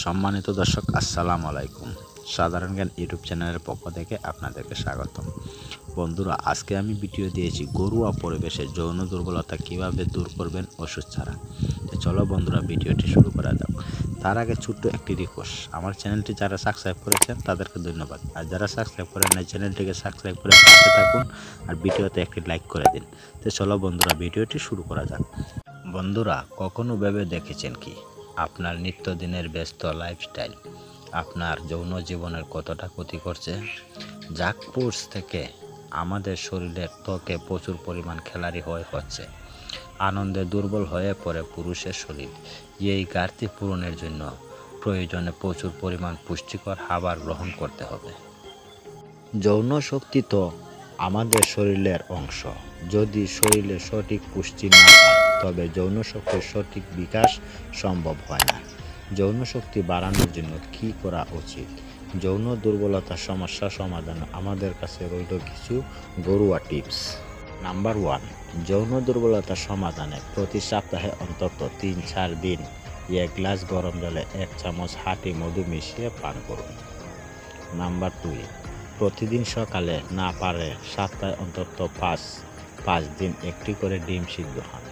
সম্মানিত দর্শক, আসসালামু আলাইকুম। সাধারণ জ্ঞান ইউটিউব চ্যানেলের পক্ষ থেকে আপনাদেরকে স্বাগতম। বন্ধুরা, আজকে আমি ভিডিও দিয়েছি ঘরোয়া পরিবেশে যৌন দুর্বলতা কিভাবে দূর করবেন ওষুধ ছাড়া। তো চলো বন্ধুরা, ভিডিওটি শুরু করা যাক। তার আগে ছোট্ট একটি রিকোয়েস্ট, আমার চ্যানেলটি যারা সাবস্ক্রাইব করেছেন তাদেরকে ধন্যবাদ, আর যারা সাবস্ক্রাইব করেন না চ্যানেলটিকে সাবস্ক্রাইব করে পাশে থাকুন আর ভিডিওতে একটি লাইক করে দিন। তো চলো বন্ধুরা, ভিডিওটি শুরু করা যাক। বন্ধুরা, কখনো ভেবে দেখেছেন কি আপনার নিত্যদিনের ব্যস্ত লাইফস্টাইল আপনার যৌন জীবনের কতটা ক্ষতি করছে? জাঙ্ক ফুডস থেকে আমাদের শরীরের ত্বকে প্রচুর পরিমাণ ক্যালোরি হচ্ছে। আনন্দে দুর্বল হয়ে পড়ে পুরুষের শরীর। এই ঘাটতি পূরণের জন্য প্রয়োজনে প্রচুর পরিমাণ পুষ্টিকর খাবার গ্রহণ করতে হবে। যৌন শক্তি তো আমাদের শরীরের অংশ। যদি শরীরে সঠিক পুষ্টি না পায় তবে যৌন শক্তির সঠিক বিকাশ সম্ভব হয় না। যৌন শক্তি বাড়ানোর জন্য কি করা উচিত? যৌন দুর্বলতার সমস্যা সমাধানে আমাদের কাছে রইল কিছু ঘরোয়া টিপস। নাম্বার 1, যৌন দুর্বলতার সমাধানে প্রতি সপ্তাহে অন্তত 3-4 দিন 1 গ্লাস গরম জলে 1 চামচ হাঁটি মধু মিশিয়ে পান করুন। নাম্বার 2, প্রতিদিন সকালে না পারে সপ্তাহে অন্তত 5 দিন একটি করে ডিম সিদ্ধ খান।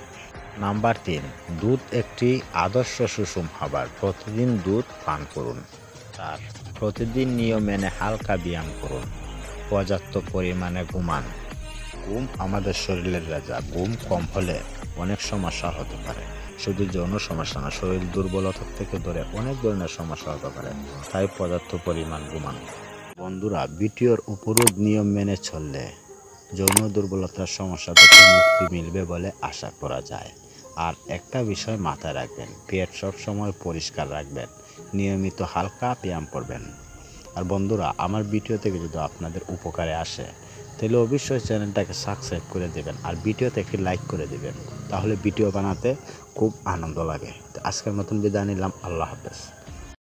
নাম্বার 3, দুধ একটি আদর্শ সুষম খাবার, প্রতিদিন দুধ পান করুন। 4, প্রতিদিন নিয়ম মেনে হালকা ব্যায়াম করুন। পর্যাপ্ত পরিমাণে ঘুমান। ঘুম আমাদের শরীরের রাজা। ঘুম কম হলে অনেক সমস্যা হতে পারে। শুধু যৌন সমস্যা না, শরীর দুর্বলতা থেকে ধরে অনেক ধরনের সমস্যা হতে পারে, তাই পর্যাপ্ত পরিমাণ ঘুমান। বন্ধুরা, ভিডিওর উপরোক্ত নিয়ম মেনে চললে যৌন দুর্বলতার সমস্যা থেকে মুক্তি মিলবে বলে আশা করা যায়। আর একটা বিষয় মাথায় রাখবেন, পেট সবসময় পরিষ্কার রাখবেন, নিয়মিত হালকা ব্যায়াম করবেন। আর বন্ধুরা, আমার ভিডিও থেকে যদি আপনাদের উপকারে আসে তাহলে অবশ্যই চ্যানেলটাকে সাবস্ক্রাইব করে দেবেন আর ভিডিওতে একটি লাইক করে দেবেন, তাহলে ভিডিও বানাতে খুব আনন্দ লাগে। তো আজকের মতন বিদায় নিলাম, আল্লাহ হাফেজ।